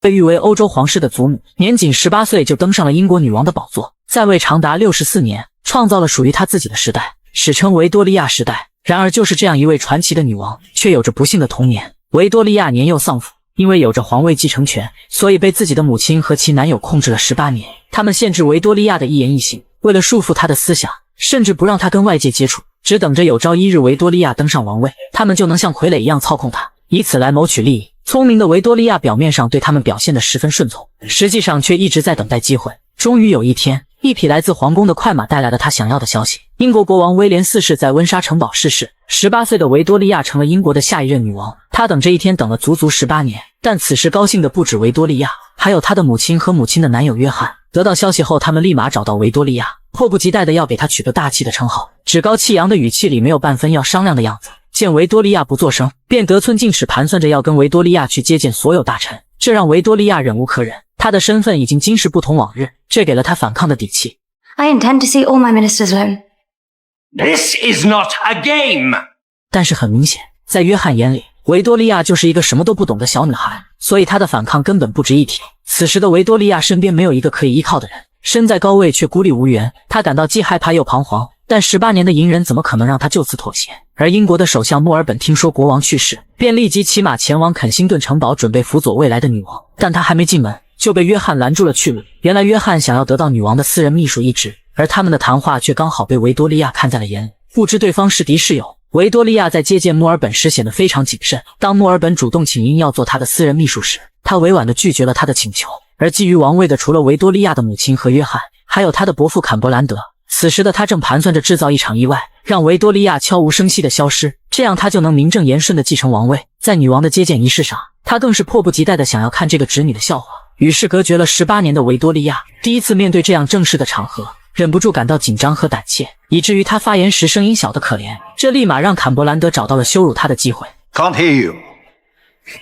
被誉为欧洲皇室的祖母，年仅18岁就登上了英国女王的宝座，在位长达64年，创造了属于她自己的时代，史称维多利亚时代。然而就是这样一位传奇的女王，却有着不幸的童年。维多利亚年幼丧父，因为有着皇位继承权，所以被自己的母亲和其男友控制了18年。他们限制维多利亚的一言一行，为了束缚她的思想，甚至不让她跟外界接触，只等着有朝一日维多利亚登上王位，他们就能像傀儡一样操控她，以此来谋取利益。聪明的维多利亚表面上对他们表现得十分顺从，实际上却一直在等待机会。终于有一天，一匹来自皇宫的快马带来了他想要的消息：英国国王威廉4世在温莎城堡逝世，18岁的维多利亚成了英国的下一任女王。她等这一天等了足足18年，但此时高兴的不止维多利亚，还有她的母亲和母亲的男友约翰。得到消息后，他们立马找到维多利亚，迫不及待的要给她取个大气的称号，趾高气扬的语气里没有半分要商量的样子。见维多利亚不作声，便得寸进尺盘算着要跟维多利亚去接见所有大臣，这让维多利亚忍无可忍。她的身份已经今时不同往日，这给了她反抗的底气。I intend to see all my ministers alone. This is not a game. 但是很明显，在约翰眼里，维多利亚就是一个什么都不懂的小女孩，所以她的反抗根本不值一提。此时的维多利亚身边没有一个可以依靠的人，身在高位却孤立无援，她感到既害怕又彷徨。但18年的隐忍怎么可能让她就此妥协？而英国的首相墨尔本听说国王去世，便立即骑马前往肯辛顿城堡，准备辅佐未来的女王。但他还没进门，就被约翰拦住了去路。原来约翰想要得到女王的私人秘书一职，而他们的谈话却刚好被维多利亚看在了眼里。不知对方是敌是友，维多利亚在接见墨尔本时显得非常谨慎。当墨尔本主动请缨要做他的私人秘书时，他委婉地拒绝了他的请求。而觊觎王位的除了维多利亚的母亲和约翰，还有他的伯父坎伯兰德。此时的他正盘算着制造一场意外，让维多利亚悄无声息地消失，这样他就能名正言顺地继承王位。在女王的接见仪式上，他更是迫不及待地想要看这个侄女的笑话。与世隔绝了18年的维多利亚，第一次面对这样正式的场合，忍不住感到紧张和胆怯，以至于他发言时声音小得可怜。这立马让坎伯兰德找到了羞辱他的机会。Can't hear you.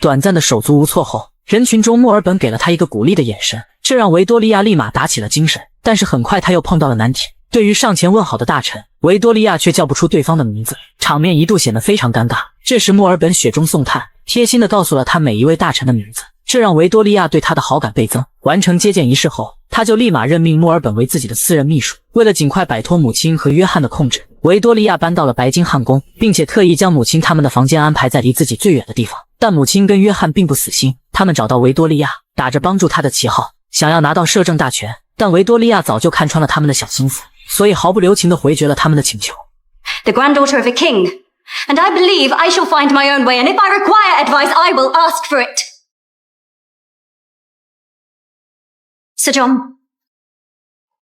短暂的手足无措后，人群中墨尔本给了他一个鼓励的眼神，这让维多利亚立马打起了精神。但是很快他又碰到了难题。对于上前问好的大臣，维多利亚却叫不出对方的名字，场面一度显得非常尴尬。这时墨尔本雪中送炭，贴心地告诉了他每一位大臣的名字，这让维多利亚对他的好感倍增。完成接见仪式后，他就立马任命墨尔本为自己的私人秘书。为了尽快摆脱母亲和约翰的控制，维多利亚搬到了白金汉宫，并且特意将母亲他们的房间安排在离自己最远的地方。但母亲跟约翰并不死心，他们找到维多利亚，打着帮助他的旗号，想要拿到摄政大权。但维多利亚早就看穿了他们的小心思，所以毫不留情地回绝了他们的请求。 The granddaughter of a king, and I believe I shall find my own way, and if I require advice, I will ask for it. Sir John,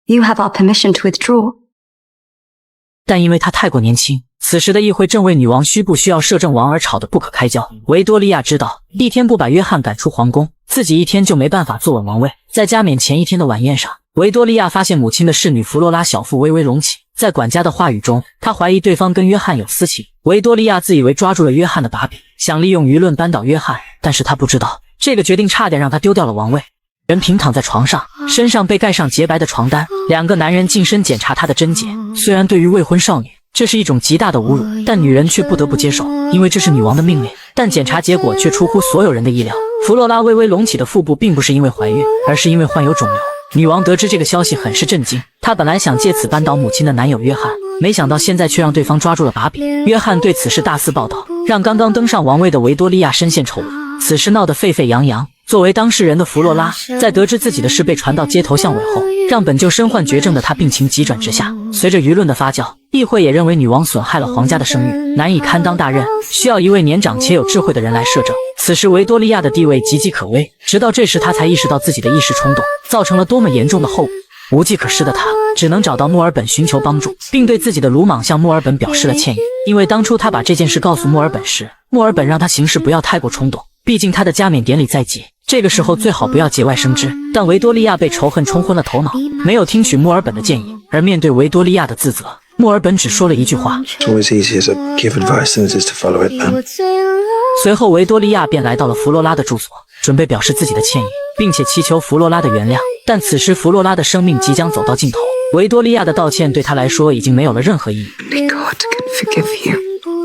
you have our permission to withdraw. 但因为他太过年轻，此时的议会正为女王需不需要摄政王而吵得不可开交。维多利亚知道，一天不把约翰赶出皇宫，自己一天就没办法坐稳王位。在加冕前一天的晚宴上，维多利亚发现母亲的侍女弗洛拉小腹微微隆起，在管家的话语中，她怀疑对方跟约翰有私情。维多利亚自以为抓住了约翰的把柄，想利用舆论扳倒约翰，但是她不知道，这个决定差点让她丢掉了王位。人平躺在床上，身上被盖上洁白的床单，两个男人近身检查她的贞洁。虽然对于未婚少女，这是一种极大的侮辱，但女人却不得不接受，因为这是女王的命令。但检查结果却出乎所有人的意料，弗洛拉微微隆起的腹部并不是因为怀孕，而是因为患有肿瘤。女王得知这个消息很是震惊，她本来想借此扳倒母亲的男友约翰，没想到现在却让对方抓住了把柄。约翰对此事大肆报道，让刚刚登上王位的维多利亚深陷丑闻，此事闹得沸沸扬扬。作为当事人的弗洛拉，在得知自己的事被传到街头巷尾后，让本就身患绝症的她病情急转直下。随着舆论的发酵，议会也认为女王损害了皇家的声誉，难以堪当大任，需要一位年长且有智慧的人来摄政。此时维多利亚的地位岌岌可危，直到这时她才意识到自己的一时冲动造成了多么严重的后果。无计可施的她只能找到墨尔本寻求帮助，并对自己的鲁莽向墨尔本表示了歉意。因为当初她把这件事告诉墨尔本时，墨尔本让她行事不要太过冲动，毕竟她的加冕典礼在即，这个时候最好不要节外生枝。但维多利亚被仇恨冲昏了头脑，没有听取墨尔本的建议。而面对维多利亚的自责，墨尔本只说了一句话： It's always easier to give advice than it is to follow it, man. 随后维多利亚便来到了弗洛拉的住所，准备表示自己的歉意，并且祈求弗洛拉的原谅。但此时弗洛拉的生命即将走到尽头，维多利亚的道歉对他来说已经没有了任何意义。 Only God can forgive you.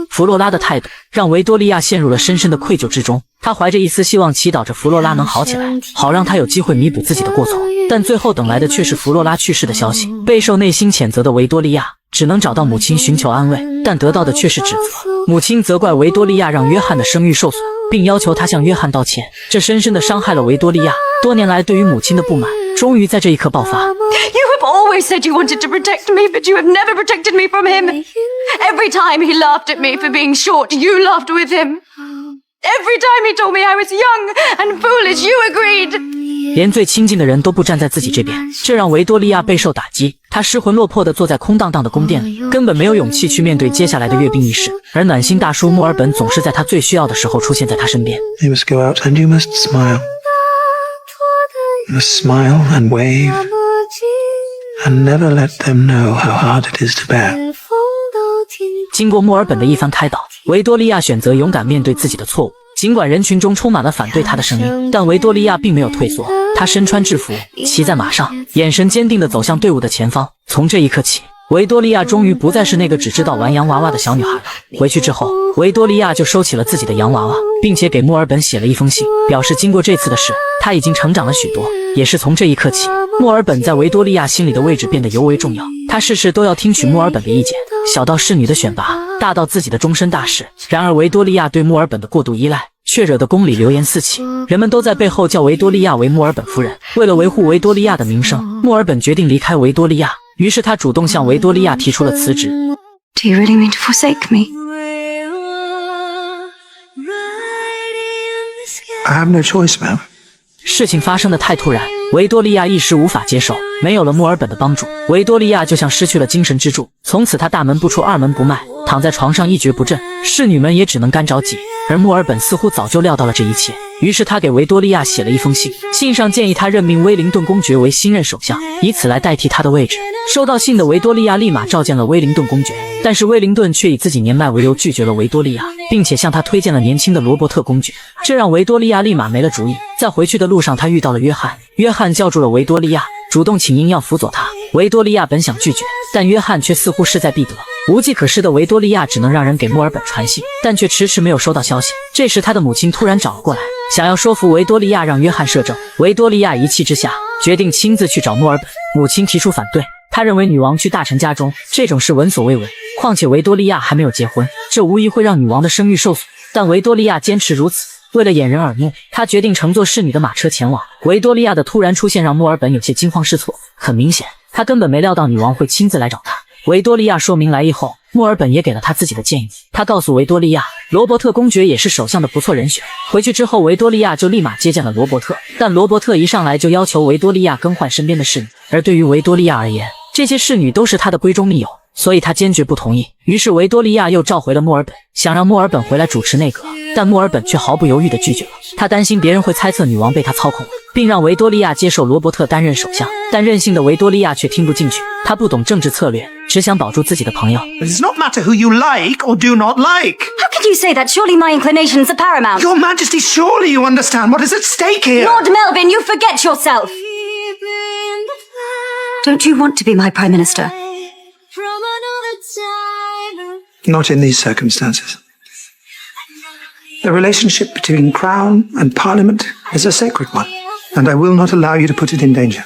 弗洛拉的态度让维多利亚陷入了深深的愧疚之中，她怀着一丝希望祈祷着弗洛拉能好起来，好让她有机会弥补自己的过错。但最后等来的却是弗洛拉去世的消息。备受内心谴责的维多利亚只能找到母亲寻求安慰，但得到的却是指责。母亲责怪维多利亚让约翰的声誉受损，并要求他向约翰道歉，这深深地伤害了维多利亚多年来对于母亲的不满，终于在这一刻爆发。You have always said you wanted to protect me, but you have never protected me from him. Every time he laughed at me for being short, you laughed with him. Every time he told me I was young and foolish, you agreed. 连最亲近的人都不站在自己这边，这让维多利亚备受打击。她失魂落魄地坐在空荡荡的宫殿里，根本没有勇气去面对接下来的阅兵仪式。而暖心大叔墨尔本总是在她最需要的时候出现在她身边。You must go out and you must smile. You must smile and wave and never let them know how hard it is to bear. 经过墨尔本的一番开导，维多利亚选择勇敢面对自己的错误。尽管人群中充满了反对她的声音，但维多利亚并没有退缩。她身穿制服，骑在马上，眼神坚定地走向队伍的前方。从这一刻起，维多利亚终于不再是那个只知道玩洋娃娃的小女孩了。回去之后，维多利亚就收起了自己的洋娃娃，并且给墨尔本写了一封信，表示经过这次的事，她已经成长了许多。也是从这一刻起，墨尔本在维多利亚心里的位置变得尤为重要。她事事都要听取墨尔本的意见，小到侍女的选拔，大到自己的终身大事。然而维多利亚对墨尔本的过度依赖，却惹得宫里流言四起，人们都在背后叫维多利亚为墨尔本夫人。为了维护维多利亚的名声，墨尔本决定离开维多利亚，于是他主动向维多利亚提出了辞职。Do you really mean to forsake me? I have no choice, ma'am. 事情发生的太突然，维多利亚一时无法接受。没有了墨尔本的帮助，维多利亚就像失去了精神支柱，从此她大门不出二门不迈，躺在床上一蹶不振，侍女们也只能干着急。而墨尔本似乎早就料到了这一切，于是他给维多利亚写了一封信，信上建议他任命威灵顿公爵为新任首相，以此来代替他的位置。收到信的维多利亚立马召见了威灵顿公爵，但是威灵顿却以自己年迈为由拒绝了维多利亚，并且向他推荐了年轻的罗伯特公爵，这让维多利亚立马没了主意。在回去的路上，他遇到了约翰，约翰叫住了维多利亚，主动请缨要辅佐他。维多利亚本想拒绝，但约翰却似乎势在必得。无计可施的维多利亚只能让人给墨尔本传信，但却迟迟没有收到消息。这时他的母亲突然找了过来，想要说服维多利亚让约翰摄政。维多利亚一气之下决定亲自去找墨尔本，母亲提出反对，她认为女王去大臣家中这种事闻所未闻，况且维多利亚还没有结婚，这无疑会让女王的声誉受损。但维多利亚坚持如此，为了掩人耳目，她决定乘坐侍女的马车前往。维多利亚的突然出现让墨尔本有些惊慌失措，很明显他根本没料到女王会亲自来找他。维多利亚说明来意后，墨尔本也给了他自己的建议。他告诉维多利亚，罗伯特公爵也是首相的不错人选。回去之后，维多利亚就立马接见了罗伯特，但罗伯特一上来就要求维多利亚更换身边的侍女，而对于维多利亚而言，这些侍女都是他的闺中密友，所以他坚决不同意。于是维多利亚又召回了墨尔本，想让墨尔本回来主持内阁，但墨尔本却毫不犹豫地拒绝了。他担心别人会猜测女王被他操控了，并让维多利亚接受罗伯特担任首相，但任性的维多利亚却听不进去，他不懂政治策略，只想保住自己的朋友。 It does not matter who you like or do not like. How can you say that? Surely my inclinations are paramount. Your Majesty, surely you understand what is at stake here. Lord Melvin, you forget yourself. Don't you want to be my Prime Minister? Not in these circumstances. The relationship between Crown and Parliament is a sacred one, and I will not allow you to put it in danger.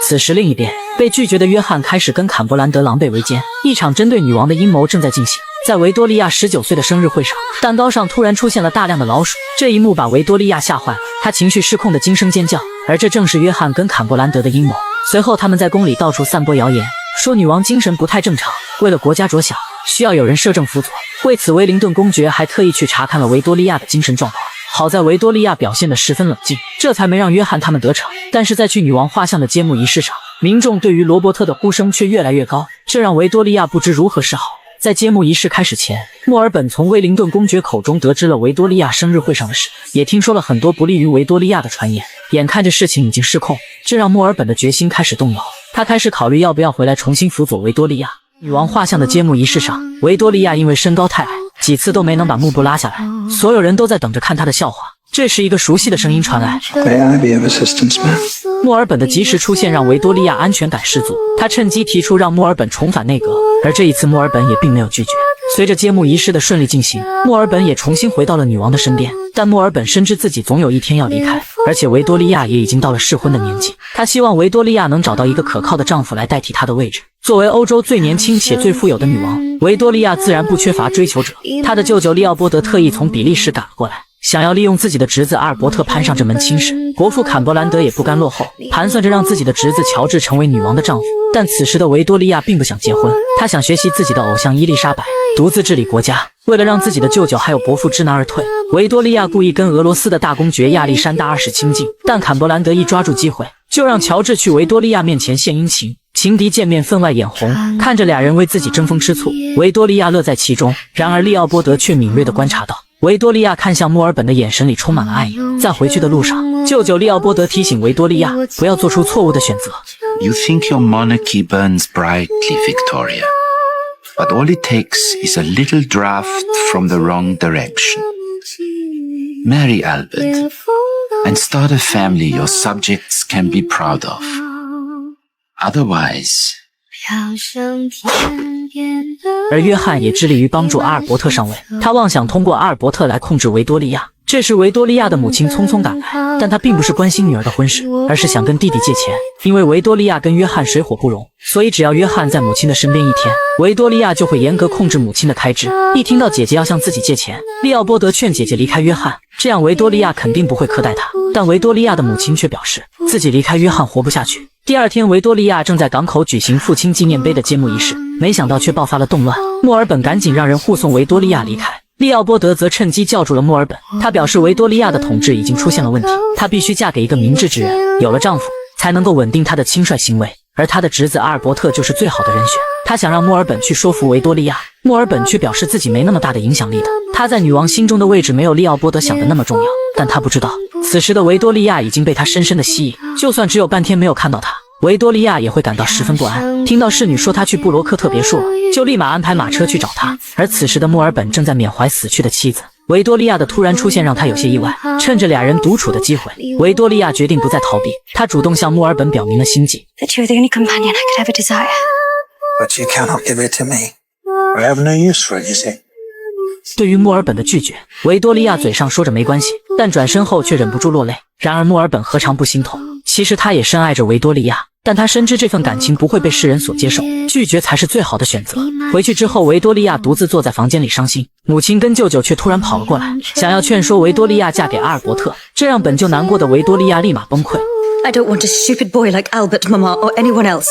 此时另一边，被拒绝的约翰开始跟坎伯兰德狼狈为奸，一场针对女王的阴谋正在进行。在维多利亚19岁的生日会上，蛋糕上突然出现了大量的老鼠，这一幕把维多利亚吓坏了，她情绪失控的惊声尖叫，而这正是约翰跟坎伯兰德的阴谋。随后他们在宫里到处散播谣言，说女王精神不太正常，为了国家着想，需要有人摄政辅佐。为此，威灵顿公爵还特意去查看了维多利亚的精神状况。好在维多利亚表现得十分冷静，这才没让约翰他们得逞。但是在去女王画像的揭幕仪式上，民众对于罗伯特的呼声却越来越高，这让维多利亚不知如何是好。在揭幕仪式开始前，墨尔本从威灵顿公爵口中得知了维多利亚生日会上的事，也听说了很多不利于维多利亚的传言。眼看着事情已经失控，这让墨尔本的决心开始动摇，他开始考虑要不要回来重新辅佐维多利亚。女王画像的揭幕仪式上，维多利亚因为身高太矮，几次都没能把幕布拉下来，所有人都在等着看她的笑话。这时一个熟悉的声音传来， May I be of assistance, ma'am? 墨尔本的及时出现让维多利亚安全感十足，他趁机提出让墨尔本重返内阁，而这一次墨尔本也并没有拒绝。随着揭幕仪式的顺利进行，墨尔本也重新回到了女王的身边。但墨尔本深知自己总有一天要离开，而且维多利亚也已经到了适婚的年纪。他希望维多利亚能找到一个可靠的丈夫来代替她的位置。作为欧洲最年轻且最富有的女王，维多利亚自然不缺乏追求者。她的舅舅利奥波德特意从比利时赶了过来，想要利用自己的侄子阿尔伯特攀上这门亲事。国父坎伯兰德也不甘落后，盘算着让自己的侄子乔治成为女王的丈夫。但此时的维多利亚并不想结婚，她想学习自己的偶像伊丽莎白，独自治理国家。为了让自己的舅舅还有伯父知难而退，维多利亚故意跟俄罗斯的大公爵亚历山大2世亲近，但坎伯兰德一抓住机会，就让乔治去维多利亚面前献殷勤。情敌见面分外眼红，看着俩人为自己争风吃醋，维多利亚乐在其中。然而利奥波德却敏锐地观察到，维多利亚看向墨尔本的眼神里充满了爱意。在回去的路上，舅舅利奥波德提醒维多利亚不要做出错误的选择。 You think your monarchy burns brightly, Victoria, but all it takes is a little draft from the wrong direction. Marry Albert and start a family your subjects can be proud of. Otherwise, 而约翰也致力于帮助阿尔伯特上位，他妄想通过阿尔伯特来控制维多利亚。这时维多利亚的母亲匆匆赶来，但她并不是关心女儿的婚事，而是想跟弟弟借钱。因为维多利亚跟约翰水火不容，所以只要约翰在母亲的身边一天，维多利亚就会严格控制母亲的开支。一听到姐姐要向自己借钱，利奥波德劝姐姐离开约翰，这样维多利亚肯定不会苛待她。但维多利亚的母亲却表示自己离开约翰活不下去。第二天，维多利亚正在港口举行父亲纪念碑的揭幕仪式，没想到却爆发了动乱。墨尔本赶紧让人护送维多利亚离开。利奥波德则趁机叫住了墨尔本，他表示维多利亚的统治已经出现了问题，她必须嫁给一个明智之人，有了丈夫才能够稳定她的轻率行为，而她的侄子阿尔伯特就是最好的人选。他想让墨尔本去说服维多利亚，墨尔本却表示自己没那么大的影响力的，他在女王心中的位置没有利奥波德想的那么重要。但他不知道，此时的维多利亚已经被他深深的吸引，就算只有半天没有看到他，维多利亚也会感到十分不安。听到侍女说她去布罗克特别墅了，就立马安排马车去找她。而此时的墨尔本正在缅怀死去的妻子，维多利亚的突然出现让他有些意外。趁着俩人独处的机会，维多利亚决定不再逃避，她主动向墨尔本表明了心迹。 That you're the only companion I could ever desire. But you cannot give it to me. I have no use for it, you see. 对于墨尔本的拒绝，维多利亚嘴上说着没关系，但转身后却忍不住落泪。然而墨尔本何尝不心痛？其实他也深爱着维多利亚，但他深知这份感情不会被世人所接受，拒绝才是最好的选择。回去之后，维多利亚独自坐在房间里伤心，母亲跟舅舅却突然跑了过来，想要劝说维多利亚嫁给阿尔伯特，这让本就难过的维多利亚立马崩溃。 I don't want a stupid boy like Albert, Mama, or anyone else.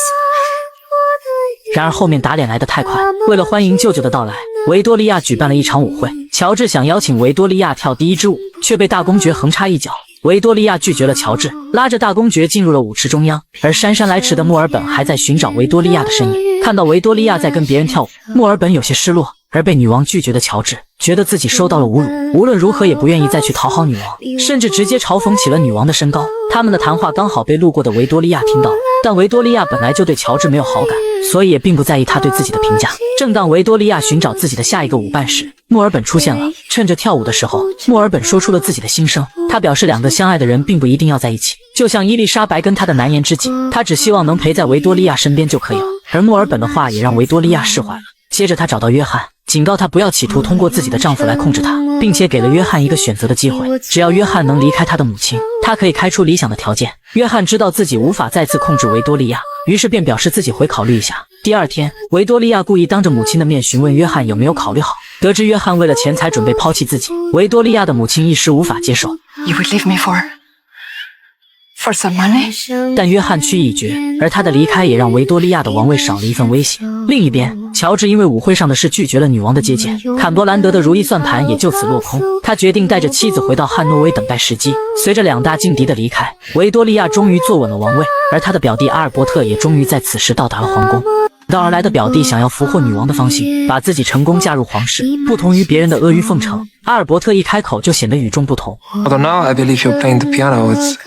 然而后面打脸来得太快，为了欢迎舅舅的到来，维多利亚举办了一场舞会。乔治想邀请维多利亚跳第一支舞，却被大公爵横插一脚。维多利亚拒绝了乔治，拉着大公爵进入了舞池中央。而姗姗来迟的墨尔本还在寻找维多利亚的身影。看到维多利亚在跟别人跳舞，墨尔本有些失落。而被女王拒绝的乔治觉得自己受到了侮辱，无论如何也不愿意再去讨好女王，甚至直接嘲讽起了女王的身高。他们的谈话刚好被路过的维多利亚听到了，但维多利亚本来就对乔治没有好感，所以也并不在意他对自己的评价。正当维多利亚寻找自己的下一个舞伴时，墨尔本出现了。趁着跳舞的时候，墨尔本说出了自己的心声。他表示两个相爱的人并不一定要在一起，就像伊丽莎白跟她的难言之隐，他只希望能陪在维多利亚身边就可以了。而墨尔本的话也让维多利亚释怀了。接着他找到约翰，警告他不要企图通过自己的丈夫来控制他，并且给了约翰一个选择的机会，只要约翰能离开他的母亲，他可以开出理想的条件。约翰知道自己无法再次控制维多利亚，于是便表示自己会考虑一下。第二天，维多利亚故意当着母亲的面询问约翰有没有考虑好，得知约翰为了钱财准备抛弃自己，维多利亚的母亲一时无法接受。 You would leave me for some money? 但约翰去意已决，而他的离开也让维多利亚的王位少了一份威胁。另一边，乔治因为舞会上的事拒绝了女王的接见，坎伯兰德的如意算盘也就此落空。他决定带着妻子回到汉诺威等待时机。随着两大劲敌的离开，维多利亚终于坐稳了王位，而他的表弟阿尔伯特也终于在此时到达了皇宫。到而来的表弟想要俘获女王的芳心，把自己成功嫁入皇室。不同于别人的阿谀奉承，阿尔伯特一开口就显得与众不同。 Although now I believe you're playing the piano with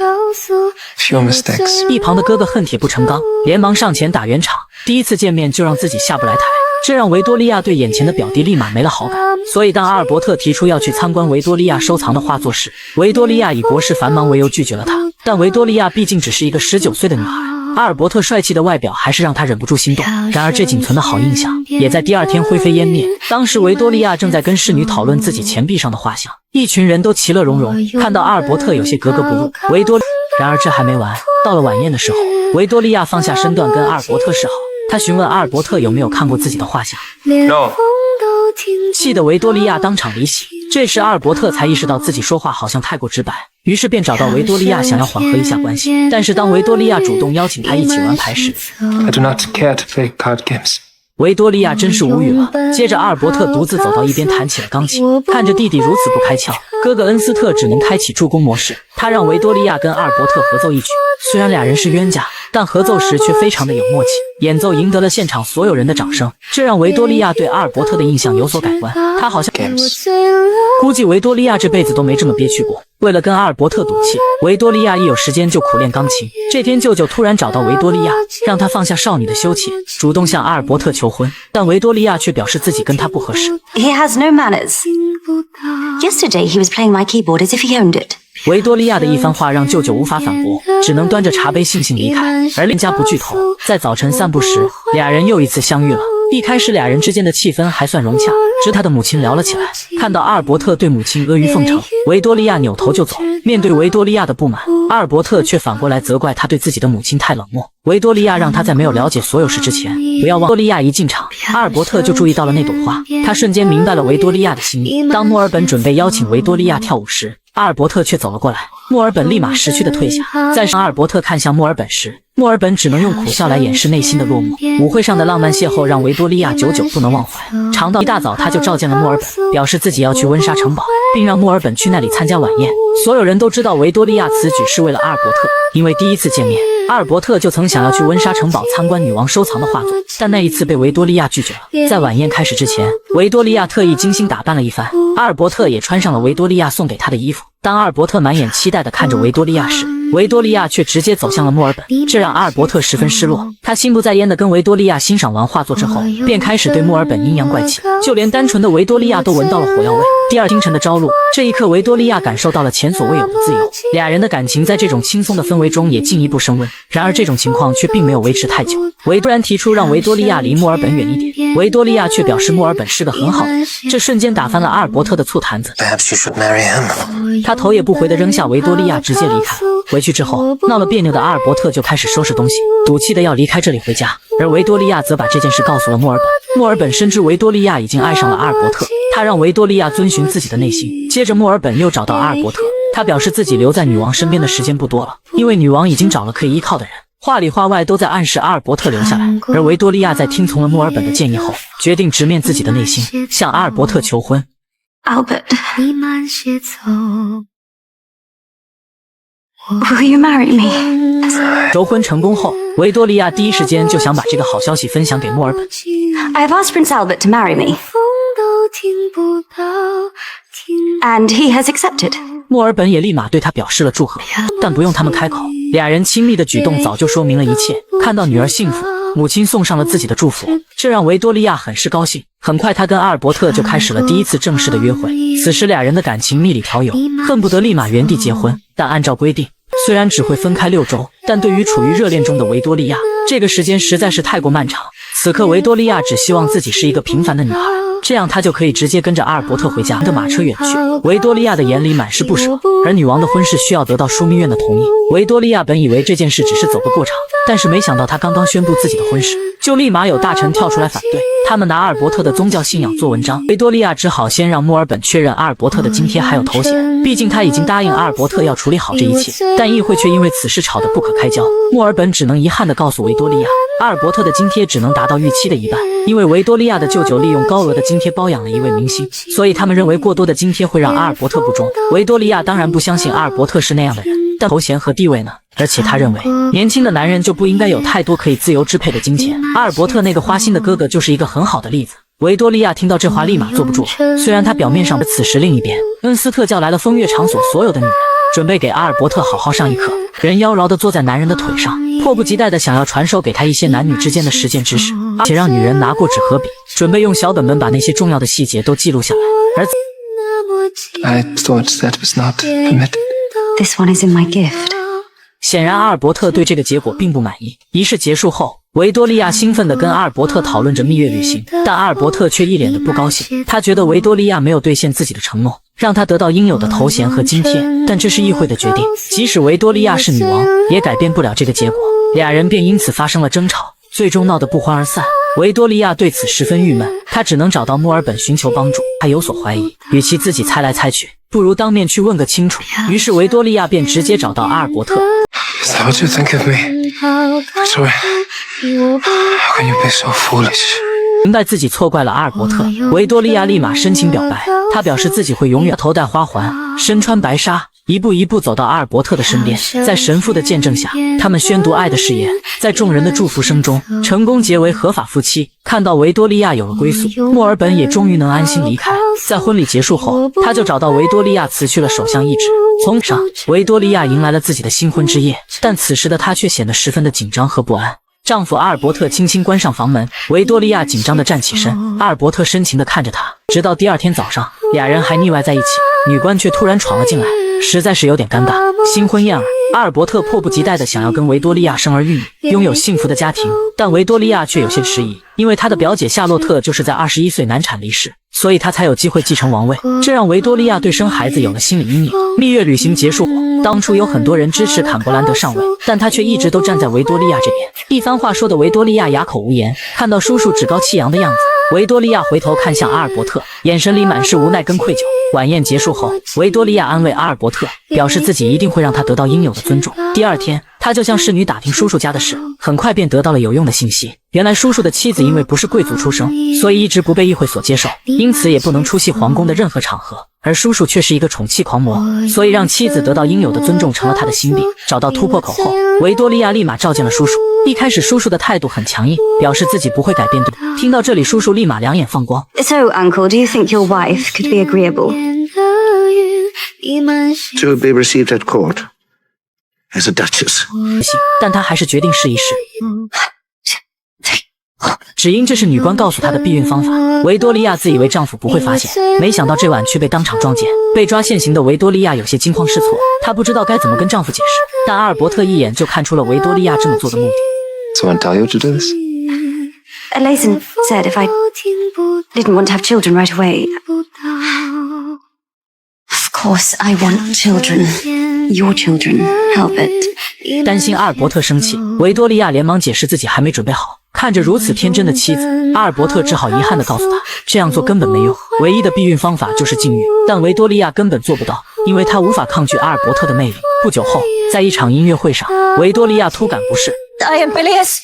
few mistakes. 一旁的哥哥恨铁不成钢，连忙上前打圆场。第一次见面就让自己下不来台，这让维多利亚对眼前的表弟立马没了好感。所以当阿尔伯特提出要去参观维多利亚收藏的画作时，维多利亚以国事繁忙为由拒绝了他。但维多利亚毕竟只是一个19岁的女孩，阿尔伯特帅气的外表还是让他忍不住心动。然而这仅存的好印象也在第二天灰飞烟灭。当时维多利亚正在跟侍女讨论自己钱币上的画像，一群人都其乐融融，看到阿尔伯特有些格格不入。然而这还没完，到了晚宴的时候，维多利亚放下身段跟阿尔伯特示好。他询问阿尔伯特有没有看过自己的画像。 No. 气得维多利亚当场离席。这时阿尔伯特才意识到自己说话好像太过直白，于是便找到维多利亚想要缓和一下关系。但是当维多利亚主动邀请他一起玩牌时， I do not care to play card games. 维多利亚真是无语了。接着阿尔伯特独自走到一边弹起了钢琴，看着弟弟如此不开窍，哥哥恩斯特只能开启助攻模式。他让维多利亚跟阿尔伯特合奏一曲，虽然俩人是冤家，但合奏时却非常的有默契。演奏赢得了现场所有人的掌声，这让维多利亚对阿尔伯特的印象有所改观。他好像估计维多利亚这辈子都没这么憋屈过。为了跟阿尔伯特赌气，维多利亚一有时间就苦练钢琴。这天舅舅突然找到维多利亚，让他放下少女的羞怯，主动向阿尔伯特求婚，但维多利亚却表示自己跟他不合适。 He has no manners. Yesterday he was playing my keyboard as if he owned it. 维多利亚的一番话让舅舅无法反驳，只能端着茶杯悻悻离开。而恋家不聚头，在早晨散步时，俩人又一次相遇了。一开始俩人之间的气氛还算融洽，直他的母亲聊了起来。看到阿尔伯特对母亲阿谀奉承，维多利亚扭头就走。面对维多利亚的不满，阿尔伯特却反过来责怪他对自己的母亲太冷漠。维多利亚让他在没有了解所有事之前不要忘。维多利亚一进场，阿尔伯特就注意到了那朵花，他瞬间明白了维多利亚的心意。当墨尔本准备邀请维多利亚跳舞时，阿尔伯特却走了过来，墨尔本立马识趣的退下。在阿尔伯特看向墨尔本时，墨尔本只能用苦笑来掩饰内心的落寞。舞会上的浪漫邂逅让维多利亚久久不能忘怀。长到一大早，他就召见了墨尔本，表示自己要去温莎城堡，并让墨尔本去那里参加晚宴。所有人都知道维多利亚此举是为了阿尔伯特，因为第一次见面，阿尔伯特就曾想要去温莎城堡参观女王收藏的画作，但那一次被维多利亚拒绝了。在晚宴开始之前，维多利亚特意精心打扮了一番，阿尔伯特也穿上了维多利亚送给他的衣服。当阿尔伯特满眼期待地看着维多利亚时，维多利亚却直接走向了墨尔本，这让阿尔伯特十分失落。他心不在焉地跟维多利亚欣赏完画作之后，便开始对墨尔本阴阳怪气，就连单纯的维多利亚都闻到了火药味。第二清晨的朝露，这一刻维多利亚感受到了前所未有的自由，俩人的感情在这种轻松的氛围中也进一步升温。然而这种情况却并没有维持太久，维突然提出让维多利亚离墨尔本远一点，维多利亚却表示墨尔本是个很好的人，这瞬间打翻了阿尔伯特的醋坛子。 Perhaps you should marry him. 他头也不回地扔下维多利亚，直接离开。回去之后，闹了别扭的阿尔伯特就开始收拾东西，赌气的要离开这里回家。而维多利亚则把这件事告诉了墨尔本。墨尔本深知维多利亚已经爱上了阿尔伯特，他让维多利亚遵循自己的内心。接着，墨尔本又找到阿尔伯特，他表示自己留在女王身边的时间不多了，因为女王已经找了可以依靠的人。话里话外都在暗示阿尔伯特留下来。而维多利亚在听从了墨尔本的建议后，决定直面自己的内心，向阿尔伯特求婚。 Albert, will you marry me? 求婚成功后，维多利亚第一时间就想把这个好消息分享给墨尔本。 I have asked Prince Albert to marry me, and he has accepted. 墨尔本也立马对他表示了祝贺，但不用他们开口，俩人亲密的举动早就说明了一切。看到女儿幸福，母亲送上了自己的祝福，这让维多利亚很是高兴。很快，他跟阿尔伯特就开始了第一次正式的约会。此时，俩人的感情蜜里调油，恨不得立马原地结婚。但按照规定，虽然只会分开6周，但对于处于热恋中的维多利亚，这个时间实在是太过漫长。此刻，维多利亚只希望自己是一个平凡的女孩，这样她就可以直接跟着阿尔伯特回家的马车远去。维多利亚的眼里满是不舍，而女王的婚事需要得到枢密院的同意。维多利亚本以为这件事只是走个过场，但是没想到她刚刚宣布自己的婚事，就立马有大臣跳出来反对，他们拿阿尔伯特的宗教信仰做文章。维多利亚只好先让墨尔本确认阿尔伯特的津贴还有头衔，毕竟他已经答应阿尔伯特要处理好这一切。但议会却因为此事吵得不可开交，墨尔本只能遗憾地告诉维多利亚，阿尔伯特的津贴只能达到预期的一半，因为维多利亚的舅舅利用高额的津贴包养了一位明星，所以他们认为过多的津贴会让阿尔伯特不忠。维多利亚当然不相信阿尔伯特是那样的人，但头衔和地位呢？而且他认为，年轻的男人就不应该有太多可以自由支配的金钱。阿尔伯特那个花心的哥哥就是一个很好的例子。维多利亚听到这话立马坐不住了，虽然他表面上的此时另一边，恩斯特叫来了风月场所所有的女人，准备给阿尔伯特好好上一课。人妖娆地坐在男人的腿上，迫不及待地想要传授给他一些男女之间的实践知识，而且让女人拿过纸和笔，准备用小本本把那些重要的细节都记录下来。而 I thought that was not permitted. This one is in my gift. 显然阿尔伯特对这个结果并不满意。仪式结束后，维多利亚兴奋地跟阿尔伯特讨论着蜜月旅行，但阿尔伯特却一脸的不高兴。他觉得维多利亚没有兑现自己的承诺，让他得到应有的头衔和津贴，但这是议会的决定，即使维多利亚是女王，也改变不了这个结果。俩人便因此发生了争吵，最终闹得不欢而散。维多利亚对此十分郁闷，她只能找到墨尔本寻求帮助。她有所怀疑，与其自己猜来猜去，不如当面去问个清楚。于是维多利亚便直接找到阿尔伯特。Is that what you think of me? Victoria, how can you be so foolish? 明白自己错怪了阿尔伯特，维多利亚立马深情表白，她表示自己会永远头戴花环，身穿白纱，一步一步走到阿尔伯特的身边。在神父的见证下，他们宣读爱的誓言，在众人的祝福声中，成功结为合法夫妻。看到维多利亚有了归宿，墨尔本也终于能安心离开。在婚礼结束后，他就找到维多利亚辞去了首相一职。从上，维多利亚迎来了自己的新婚之夜，但此时的她却显得十分的紧张和不安。丈夫阿尔伯特轻轻关上房门，维多利亚紧张地站起身，阿尔伯特深情地看着她，直到第二天早上，俩人还腻歪在一起。女官却突然闯了进来，实在是有点尴尬。新婚燕尔，阿尔伯特迫不及待地想要跟维多利亚生儿育女，拥有幸福的家庭，但维多利亚却有些迟疑，因为她的表姐夏洛特就是在21岁难产离世，所以她才有机会继承王位，这让维多利亚对生孩子有了心理阴影。蜜月旅行结束后，当初有很多人支持坎伯兰德上位，但他却一直都站在维多利亚这边。一番话说的维多利亚哑口无言，看到叔叔趾高气扬的样子，维多利亚回头看向阿尔伯特，眼神里满是无奈跟愧疚。晚宴结束后，维多利亚安慰阿尔伯特，表示自己一定会让他得到应有的尊重。第二天，他就向侍女打听叔叔家的事，很快便得到了有用的信息。原来叔叔的妻子因为不是贵族出生，所以一直不被议会所接受，因此也不能出席皇宫的任何场合。而叔叔却是一个宠妻狂魔，所以让妻子得到应有的尊重成了他的心病。找到突破口后，维多利亚立马召见了叔叔。一开始叔叔的态度很强硬，表示自己不会改变。听到这里，叔叔立马两眼放光。 So, Uncle, do you think your wife could be agreeable? To be received at court as a duchess. 但他还是决定试一试。只因这是女官告诉她的避孕方法，维多利亚自以为丈夫不会发现，没想到这晚却被当场撞见。被抓现行的维多利亚有些惊慌失措，她不知道该怎么跟丈夫解释，但阿尔伯特一眼就看出了维多利亚这么做的目的。 Someone tell you to do this? Layson said if I didn't want to have children right away. Of course, I want children. Your children, Albert. 担心阿尔伯特生气，维多利亚连忙解释自己还没准备好。看着如此天真的妻子，阿尔伯特只好遗憾地告诉她，这样做根本没用，唯一的避孕方法就是禁欲。但维多利亚根本做不到，因为她无法抗拒阿尔伯特的魅力。不久后，在一场音乐会上，维多利亚突感不适。 I am bilious.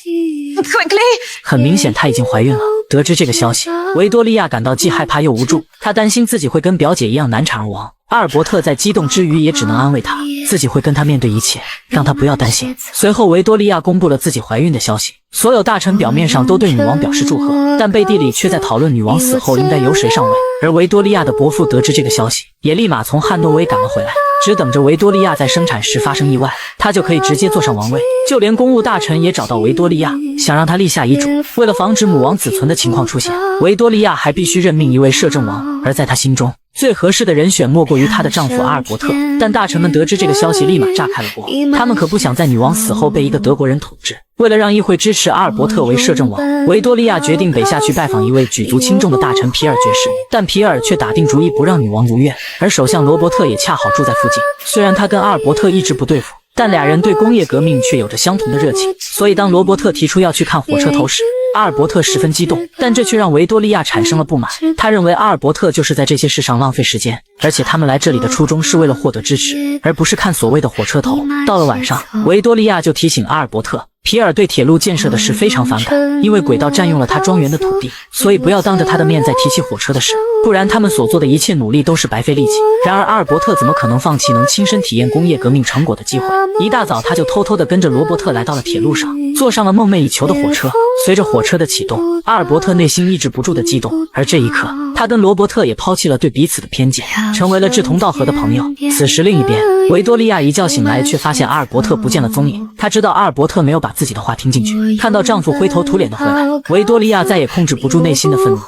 Quickly. 很明显，她已经怀孕了。得知这个消息，维多利亚感到既害怕又无助，她担心自己会跟表姐一样难产而亡。阿尔伯特在激动之余也只能安慰她，自己会跟她面对一切，让她不要担心。随后，维多利亚公布了自己怀孕的消息，所有大臣表面上都对女王表示祝贺，但背地里却在讨论女王死后应该由谁上位。而维多利亚的伯父得知这个消息，也立马从汉诺威赶了回来，只等着维多利亚在生产时发生意外，他就可以直接坐上王位。就连公务大臣也找到维多利亚，想让他立下遗嘱。为了防止母王子存的情况出现，维多利亚还必须任命一位摄政王，而在他心中，最合适的人选莫过于她的丈夫阿尔伯特。但大臣们得知这个消息，立马炸开了锅，他们可不想在女王死后被一个德国人统治。为了让议会支持阿尔伯特为摄政王，维多利亚决定北下去拜访一位举足轻重的大臣皮尔爵士，但皮尔却打定主意不让女王如愿。而首相罗伯特也恰好住在附近，虽然他跟阿尔伯特一直不对付，但俩人对工业革命却有着相同的热情，所以当罗伯特提出要去看火车头时，阿尔伯特十分激动，但这却让维多利亚产生了不满。他认为阿尔伯特就是在这些事上浪费时间，而且他们来这里的初衷是为了获得支持，而不是看所谓的火车头。到了晚上，维多利亚就提醒阿尔伯特，皮尔对铁路建设的事非常反感，因为轨道占用了他庄园的土地，所以不要当着他的面再提起火车的事，不然他们所做的一切努力都是白费力气。然而阿尔伯特怎么可能放弃能亲身体验工业革命成果的机会？一大早他就偷偷地跟着罗伯特来到了铁路上，坐上了梦寐以求的火车。随着火车的启动，阿尔伯特内心抑制不住的激动，而这一刻，他跟罗伯特也抛弃了对彼此的偏见，成为了志同道合的朋友。此时另一边，维多利亚一觉醒来，却发现阿尔伯特不见了踪影。她知道阿尔伯特没有把自己的话听进去，看到丈夫灰头土脸的回来，维多利亚再也控制不住内心的愤怒。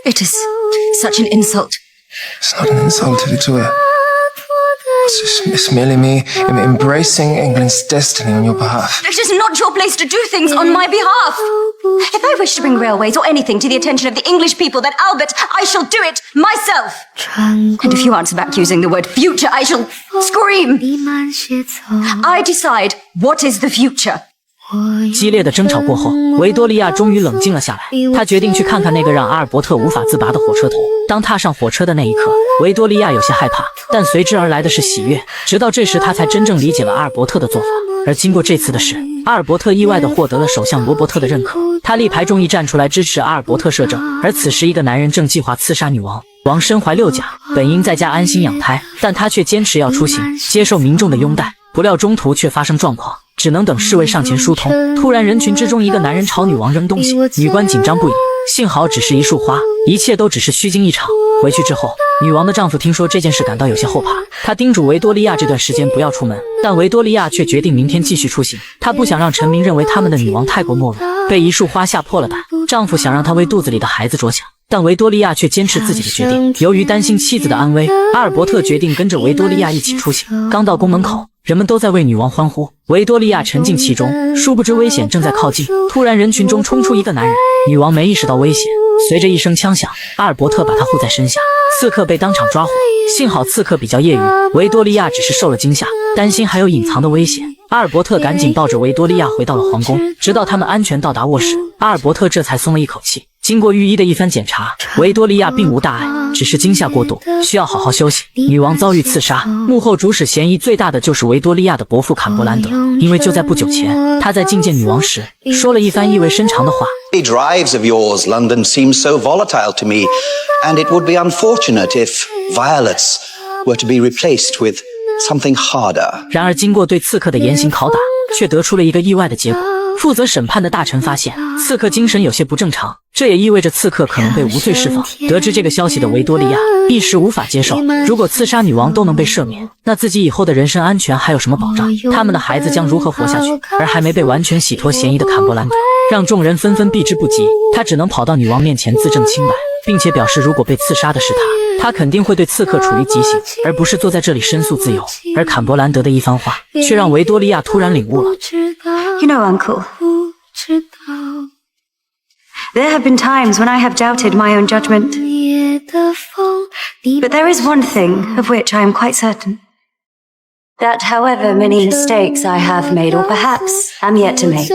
It is such an insult. It's not an insult, Victoria. It's merely me embracing England's destiny on your behalf. It is not your place to do things on my behalf. If I wish to bring railways or anything to the attention of the English people, then Albert, I shall do it myself. And if you answer back using the word future, I shall scream. I decide what is the future. 激烈的争吵过后，维多利亚终于冷静了下来。她决定去看看那个让阿尔伯特无法自拔的火车头。当踏上火车的那一刻，维多利亚有些害怕，但随之而来的是喜悦。直到这时，她才真正理解了阿尔伯特的做法。而经过这次的事，阿尔伯特意外地获得了首相罗伯特的认可，他力排众议站出来支持阿尔伯特摄政。而此时，一个男人正计划刺杀女王。王身怀6甲，本应在家安心养胎，但他却坚持要出行，接受民众的拥戴。不料中途却发生状况，只能等侍卫上前疏通。突然，人群之中一个男人朝女王扔东西，女官紧张不已。幸好只是一束花，一切都只是虚惊一场。回去之后，女王的丈夫听说这件事感到有些后怕，他叮嘱维多利亚这段时间不要出门，但维多利亚却决定明天继续出行。她不想让臣民认为他们的女王太过懦弱，被一束花吓破了胆。丈夫想让她为肚子里的孩子着想，但维多利亚却坚持自己的决定。由于担心妻子的安危，阿尔伯特决定跟着维多利亚一起出行。刚到宫门口，人们都在为女王欢呼，维多利亚沉浸其中，殊不知危险正在靠近。突然，人群中冲出一个男人，女王没意识到危险。随着一声枪响，阿尔伯特把她护在身下，刺客被当场抓获。幸好刺客比较业余，维多利亚只是受了惊吓，担心还有隐藏的危险。阿尔伯特赶紧抱着维多利亚回到了皇宫，直到他们安全到达卧室，阿尔伯特这才松了一口气。经过御医的一番检查，维多利亚并无大碍，只是惊吓过度，需要好好休息。女王遭遇刺杀，幕后主使嫌疑最大的就是维多利亚的伯父坎伯兰德，因为就在不久前，他在觐见女王时说了一番意味深长的话。Drives of yours, London seems so volatile to me, and it would be unfortunate if violets were to be replaced with something harder. 然而经过对刺客的严刑拷打，却得出了一个意外的结果。负责审判的大臣发现刺客精神有些不正常，这也意味着刺客可能被无罪释放。得知这个消息的维多利亚一时无法接受，如果刺杀女王都能被赦免，那自己以后的人身安全还有什么保障？他们的孩子将如何活下去？而还没被完全洗脱嫌疑的坎伯兰德，让众人纷纷避之不及。他只能跑到女王面前自证清白，并且表示如果被刺杀的是他肯定会对刺客处以极刑，而不是坐在这里申诉自由。而坎伯兰德的一番话却让维多利亚突然领悟了。You know, Uncle, there have been times when I have doubted my own judgment. But there is one thing of which I am quite certain. That however many mistakes I have made, or perhaps am yet to make,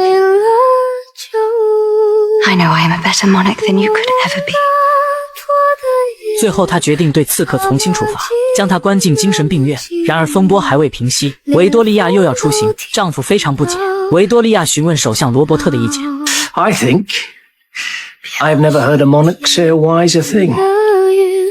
I know I am a better monarch than you could ever be. 最后他决定对刺客从轻处罚，将他关进精神病院。然而风波还未平息，维多利亚又要出行，丈夫非常不解。维多利亚询问首相罗伯特的意见。I think I've never heard a monarch say a wiser thing.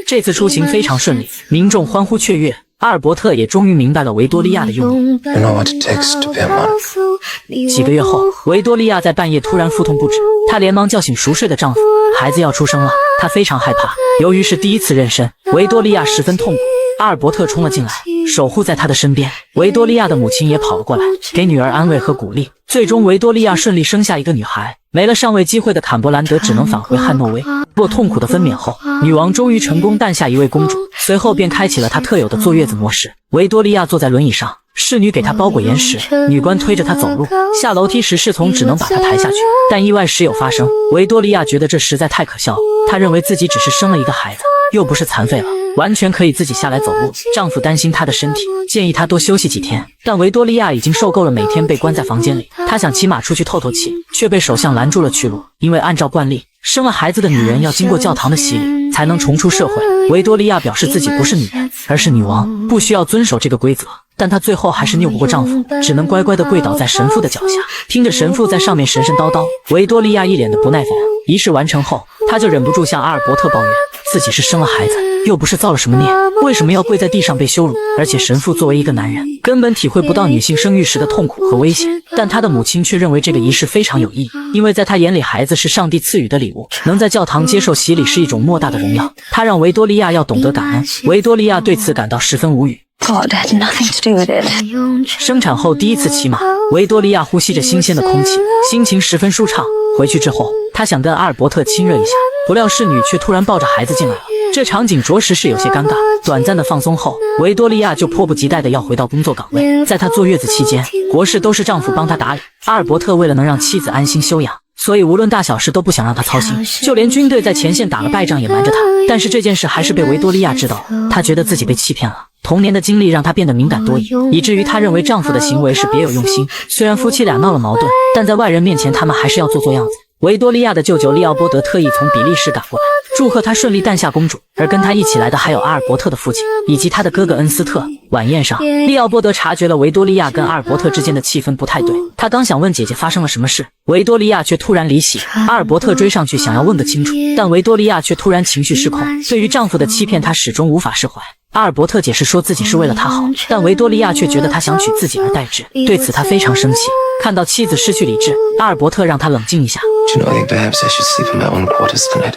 这次出行非常顺利，民众欢呼雀跃。阿尔伯特也终于明白了维多利亚的用意。You know what it takes to be a monarch. 几个月后，维多利亚在半夜突然腹痛不止，她连忙叫醒熟睡的丈夫，孩子要出生了，她非常害怕。由于是第一次妊娠，维多利亚十分痛苦。阿尔伯特冲了进来，守护在她的身边。维多利亚的母亲也跑了过来，给女儿安慰和鼓励。最终，维多利亚顺利生下一个女孩。没了上位机会的坎伯兰德只能返回汉诺威。过痛苦的分娩后，女王终于成功诞下一位公主，随后便开启了她特有的坐月子模式。维多利亚坐在轮椅上，侍女给她包裹严实，女官推着她走路，下楼梯时侍从只能把她抬下去。但意外时有发生，维多利亚觉得这实在太可笑了。她认为自己只是生了一个孩子，又不是残废了，完全可以自己下来走路。丈夫担心她的身体，建议她多休息几天。但维多利亚已经受够了每天被关在房间里，她想骑马出去透透气，却被首相拦住了去路。因为按照惯例，生了孩子的女人要经过教堂的洗礼，才能重出社会。维多利亚表示自己不是女人，而是女王，不需要遵守这个规则。但她最后还是拗不过丈夫，只能乖乖地跪倒在神父的脚下，听着神父在上面神神叨叨。维多利亚一脸的不耐烦。仪式完成后，她就忍不住向阿尔伯特抱怨，自己是生了孩子，又不是造了什么孽，为什么要跪在地上被羞辱？而且神父作为一个男人，根本体会不到女性生育时的痛苦和危险。但他的母亲却认为这个仪式非常有意义，因为在他眼里，孩子是上帝赐予的礼物，能在教堂接受洗礼是一种莫大的荣耀。他让维多利亚要懂得感恩，维多利亚对此感到十分无语。God had nothing to do with it. 生产后第一次骑马，维多利亚呼吸着新鲜的空气，心情十分舒畅。回去之后，她想跟阿尔伯特亲热一下，不料侍女却突然抱着孩子进来了，这场景着实是有些尴尬。短暂的放松后，维多利亚就迫不及待地要回到工作岗位。在她坐月子期间，国事都是丈夫帮她打理。阿尔伯特为了能让妻子安心休养，所以无论大小事都不想让她操心，就连军队在前线打了败仗也瞒着她。但是这件事还是被维多利亚知道了，她觉得自己被欺骗了。童年的经历让她变得敏感多疑，以至于她认为丈夫的行为是别有用心。虽然夫妻俩闹了矛盾，但在外人面前他们还是要做样子。维多利亚的舅舅利奥波德特意从比利时赶过来，祝贺她顺利诞下公主。而跟她一起来的还有阿尔伯特的父亲以及他的哥哥恩斯特。晚宴上，利奥波德察觉了维多利亚跟阿尔伯特之间的气氛不太对，他刚想问姐姐发生了什么事，维多利亚却突然离席。阿尔伯特追上去想要问个清楚，但维多利亚却突然情绪失控。对于丈夫的欺骗，她始终无法释怀。阿尔伯特解释说自己是为了他好，但维多利亚却觉得他想取自己而代之，对此他非常生气。看到妻子失去理智，阿尔伯特让他冷静一下。Do you know, I think perhaps I should sleep in my own quarters tonight.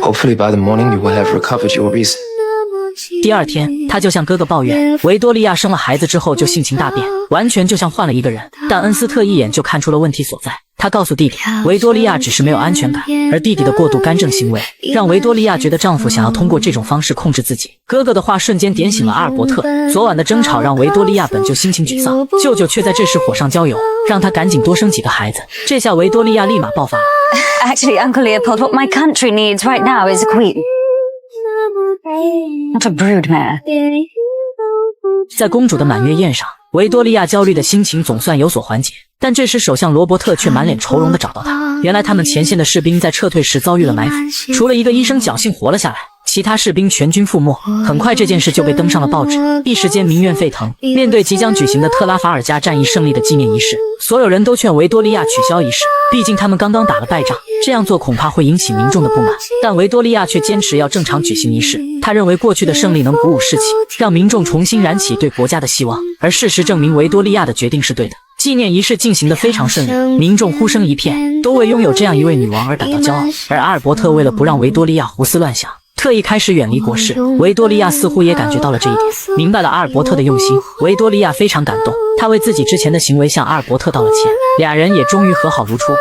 Hopefully by the morning you will have recovered your reason. 第二天，他就向哥哥抱怨，维多利亚生了孩子之后就性情大变，完全就像换了一个人。但恩斯特一眼就看出了问题所在，他告诉弟弟，维多利亚只是没有安全感，而弟弟的过度干政行为让维多利亚觉得丈夫想要通过这种方式控制自己。哥哥的话瞬间点醒了阿尔伯特，昨晚的争吵让维多利亚本就心情沮丧，舅舅却在这时火上浇油，让他赶紧多生几个孩子。这下维多利亚立马爆发了。Actually, Uncle Leopold, what my country needs right now is a queen. Not a broodmare. 在公主的满月宴上，维多利亚焦虑的心情总算有所缓解，但这时首相罗伯特却满脸愁容地找到她。原来他们前线的士兵在撤退时遭遇了埋伏，除了一个医生侥幸活了下来，其他士兵全军覆没。很快这件事就被登上了报纸，一时间民怨沸腾。面对即将举行的特拉法尔加战役胜利的纪念仪式，所有人都劝维多利亚取消仪式，毕竟他们刚刚打了败仗，这样做恐怕会引起民众的不满。但维多利亚却坚持要正常举行仪式，她认为过去的胜利能鼓舞士气，让民众重新燃起对国家的希望。而事实证明维多利亚的决定是对的。纪念仪式进行得非常顺利，民众呼声一片，都为拥有这样一位女王而感到骄傲。而阿尔伯特为了不让维多利亚胡思乱想，特意开始远离国事。维多利亚似乎也感觉到了这一点，明白了阿尔伯特的用心。维多利亚非常感动，她为自己之前的行为向阿尔伯特道了歉，俩人也终于和好如初。